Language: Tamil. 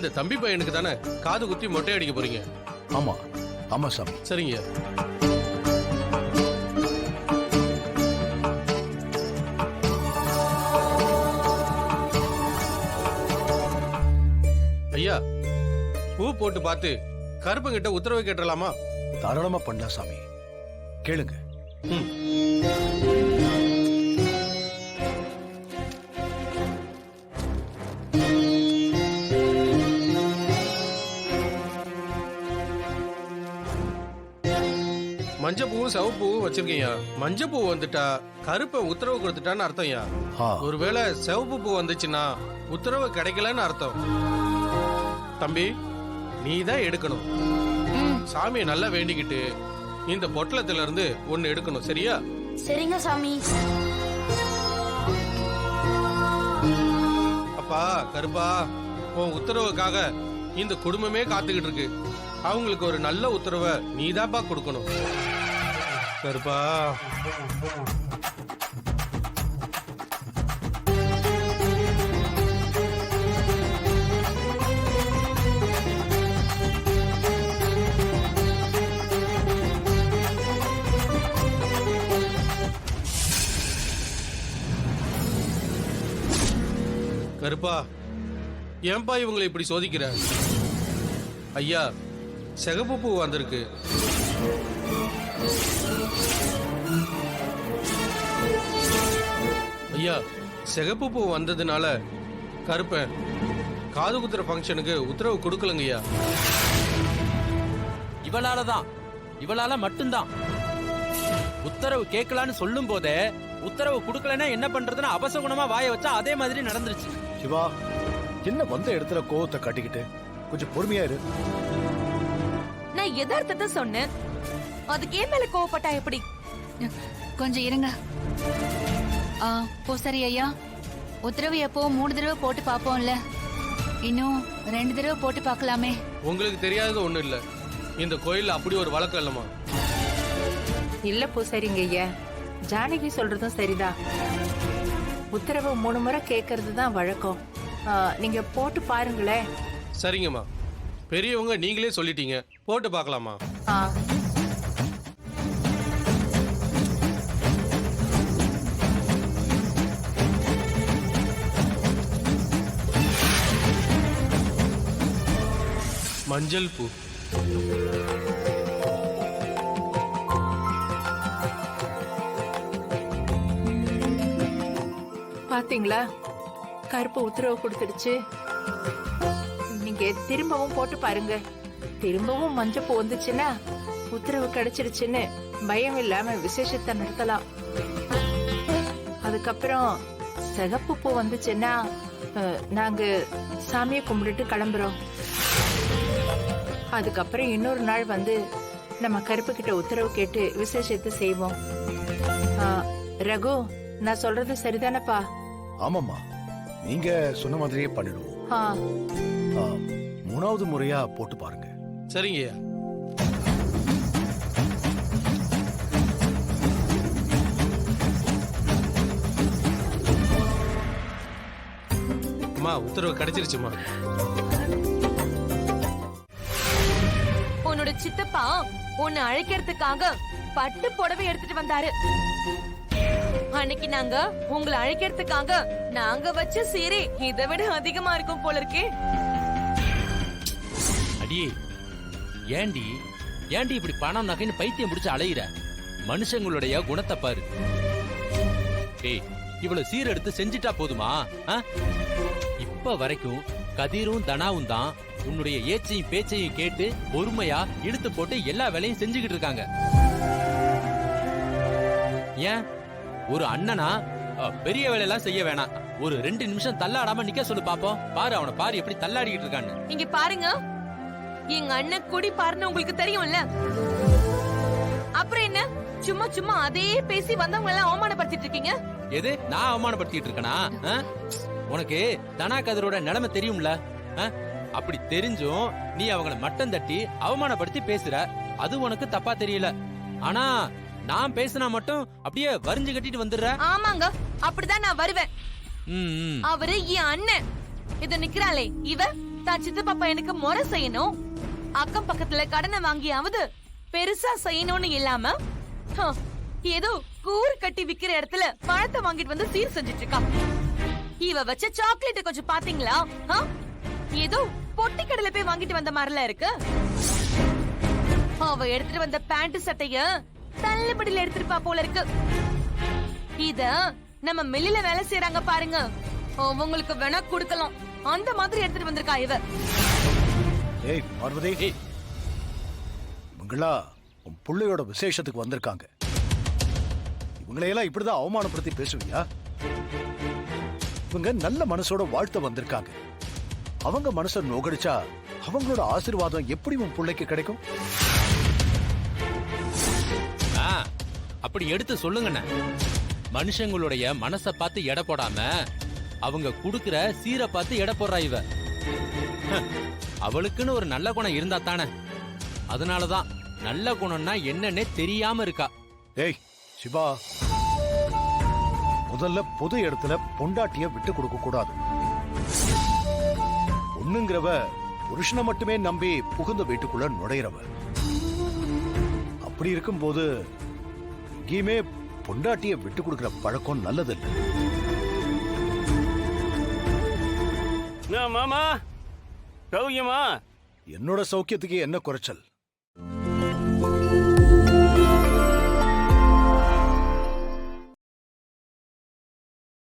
இந்த தம்பி பையனுக்கு தானே காது குத்தி மொட்டை அடிக்க போறீங்க? ஆமா ஆமா சாமி. சரிங்க. ஐயா, பூ போட்டு பார்த்து கருப்பங்கிட்ட உத்தரவு கேட்டலாமா? தாராளமா பண்ணலாம் சாமி, கேளுங்க. மஞ்சப்பூவும் சிவப்பூவும் வச்சிருக்கீங்க. மஞ்சப்பூ வந்துட்டா கருப்பை உத்தரவு கொடுத்துட்டான்னு அர்த்தம்யா. ஒருவேளை சிவப்பு பூ வந்துச்சுன்னா உத்தரவு கிடைக்கலன்னு அர்த்தம். தம்பி, நீ தான் எடுக்கணும். சாமியை நல்லா வேண்டிக்கிட்டு இந்த பொட்டலத்துல இருந்து ஒன்னு எடுக்கணும். சரியா? சரிங்க சாமி. அப்பா கருப்பா, உன் உத்தரவுக்காக இந்த குடும்பமே காத்துக்கிட்டு இருக்கு. அவங்களுக்கு ஒரு நல்ல உத்தரவை நீதாப்பா கொடுக்கணும். கருப்பா, கருப்பா, ஏன்பா இவங்களை இப்படி சோதிக்கிற? ஐயா, சிகப்பு பூ வந்திருக்கு. ஐயா, சிகப்பு பூ வந்ததுனால கருப்பன் காது குத்துற ஃபங்க்ஷனுக்கு உத்தரவு கொடுக்கலங்கய்யா. இவளால மட்டும்தான். உத்தரவு கேட்கலான்னு சொல்லும் போதே உத்தரவு கொடுக்கலன்னா என்ன பண்றதுன்னு அபசகுணமா வாய வச்சா அதே மாதிரி நடந்துருச்சு. சிவா, என்ன வந்த இடத்துல கோவத்தை காட்டிக்கிட்டு கொஞ்சம் பொறுமையா இரு. நான் யதார்த்தத்தை சொன்னேன், அதுக்கு ஏன் மேல கோவப்பட்டா எப்படி? கொஞ்சம் இருங்க. பூசாரி ஐயா, உத்தரவு எப்போ 3 தடவை போட்டு பாப்போம்ல, இன்னும் 2 தடவை போட்டு பார்க்கலாமே. உங்களுக்கு தெரியாதது ஒண்ணு இல்ல, இந்த கோயில்ல அப்படி ஒரு வழக்கம் இல்லமா. இல்ல பூசாரிங்க ஐயா, ஜானகி சொல்றதும் சரிதான். உத்தரவு 3 முறை கேட்கறது தான் வழக்கம். நீங்க போட்டு பாருங்களேன். சரிங்கம்மா, பெரியவங்க நீங்களே சொல்லிட்டீங்க, போட்டு பார்க்கலாமா? மஞ்சள் பூ. பாத்தீங்களா, கருப்பு உத்தரவு கொடுத்துடுச்சு. நீங்க திரும்பவும் போட்டு பாருங்க. திரும்பவும் மஞ்சள் பூ வந்துச்சுன்னா உத்தரவு கிடைச்சிருச்சுன்னு பயம் இல்லாம விசேஷத்தை நடத்தலாம். அதுக்கப்புறம் சிகப்பு பூ வந்துச்சுன்னா நாங்க சாமியை கும்பிட்டுட்டு கிளம்புறோம். அதுக்கப்புறம் இன்னொரு நாள் வந்து நம்ம கருப்பு கிட்ட உத்தரவு கேட்டு விசேஷத்தை செய்வோம். ரகு, நான் சொல்றது சரிதானப்பா? ஆமாம்மா, நீங்க சொன்ன மாதிரியே பண்ணிடுவோம். 3வது முறையா போட்டு பாருங்க. சரிங்கய்யா. அம்மா, உத்தரவு கிடைச்சிருச்சுமா. உன்னோட சித்தப்பா உன்னை அழைக்கிறதுக்காக பட்டு புடவை எடுத்துட்டு வந்தாரு. அன்னைக்கு நாங்க உங்களை அழைக்கிறதுக்காக நாங்க வச்ச சீரை இதை விட அதிகமா இருக்கும் போல இருக்கே. அடியே, ஏண்டி இப்படி பணம் நகைன்னு பைத்தியம் பிடிச்சு அலையிற? மனுஷங்களுடைய குணத்தை பாரு. ஏய், இவ்வளவு சீர் எடுத்து செஞ்சிட்டா போதுமா? இப்ப வரைக்கும் கதிரும் தனாவும் தான் உன்னுடைய ஏச்சையும் பேச்சையும் கேட்டு பொறுமையா இழுத்து போட்டு எல்லா வேலையும் செஞ்சுக்கிட்டு இருக்காங்க. ஏன் ஒரு அண்ணனா பெரிய வேலையெல்லாம் செய்ய வேணாம், ஒரு 2 நிமிஷம் தள்ளாடாம நிக்க சொல்லு பாப்போம். பாரு, அவனை பாரு எப்படி தள்ளாடிக்கிட்டு இருக்கான்னு. இங்க பாருங்க, எங்க அண்ணன் குடி பாருன்னு உங்களுக்கு தெரியும்ல. அப்புறம் என்ன, சும்மா சும்மா அதே பேசி வந்தவங்க எல்லாம் அவமானப்படுத்திட்டு இருக்கீங்க. எது, நான் அவமானப்படுத்திட்டு இருக்கனா? உனக்கு தனா கதிரோட நிலைமை தெரியும்ல. அப்படி தெரிஞ்சும் நீ அவங்களை மட்டம் தட்டி அவமானப்படுத்தி பேசுற, அது உனக்கு தப்பா தெரியல. ஆனா நான் பேசினா மட்டும் அப்படியே வரிஞ்சு கட்டிட்டு வந்துடுற. ஆமாங்க, அப்படிதான் நான் வருவேன். அவரு என் அண்ணன். இத நிக்கிறாளே இவ தான் சித்தப்பா பையனுக்கு முறை செய்யணும், அக்கம் பக்கத்துல கடனை வாங்கியாவது பெருசா செய்யணும்னு இல்லாம ஹம், ஏதோ கூறு கட்டி விக்கிற இடத்துல பழத்தை வாங்கிட்டு வந்து சீர் செஞ்சுட்டு இருக்கா. இவ வச்ச சாக்லேட் கொஞ்சம் பாத்தீங்களா? ஏதோ பொட்டி கடையில போய் வாங்கிட்டு வந்த மாதிரில இருக்கு. அவ எடுத்துட்டு வந்த பேண்ட் சட்டைய தள்ளுபடியில எடுத்துருப்பா போல இருக்கு. இத நம்ம மில்லில வேலை செய்யறாங்க பாருங்க, உங்களுக்கு வேணா குடுக்கலாம், அந்த மாதிரி எடுத்துட்டு வந்திருக்கா இவ. ஏய் பார்வதி, இவங்களா உன் புள்ளையோட விசேஷத்துக்கு வந்திருக்காங்க. இவங்களையெல்லாம் இப்படிதான் அவமானப்படுத்தி பேசுவியா? இவங்க நல்ல மனசோட வாழ்த்த வந்திருக்காங்க. அவங்க மனசை நோகடிச்சா அவங்களோட ஆசீர்வாதம் எப்படி உன் பிள்ளைக்கு கிடைக்கும்? அப்படி எடுத்து சொல்லுங்கண்ணே. மனுஷங்களுடைய மனசை பார்த்து எடை போடாம அவங்க குடுக்கிற சீரை பார்த்து எடை போடுறா இவ. அவளுக்குன்னு ஒரு நல்ல குணம் இருந்தா தானே. அதனாலதான் நல்ல குணம்னா என்னன்னே தெரியாம இருக்கா. ஏய் சிவா, முதல்ல பொது இடத்துல பொண்டாட்டிய விட்டு கொடுக்க கூடாது. பொண்ணுங்கிறவ புருஷனை மட்டுமே நம்பி புகுந்த வீட்டுக்குள்ள நுழையிறவ. அப்படி இருக்கும்போது எங்கேயுமே பொண்டாட்டிய விட்டு கொடுக்கிற பழக்கம் நல்லதில்லை. மாமா சௌக்கியமா? என்னோட சௌக்கியத்துக்கு என்ன குறைச்சல்?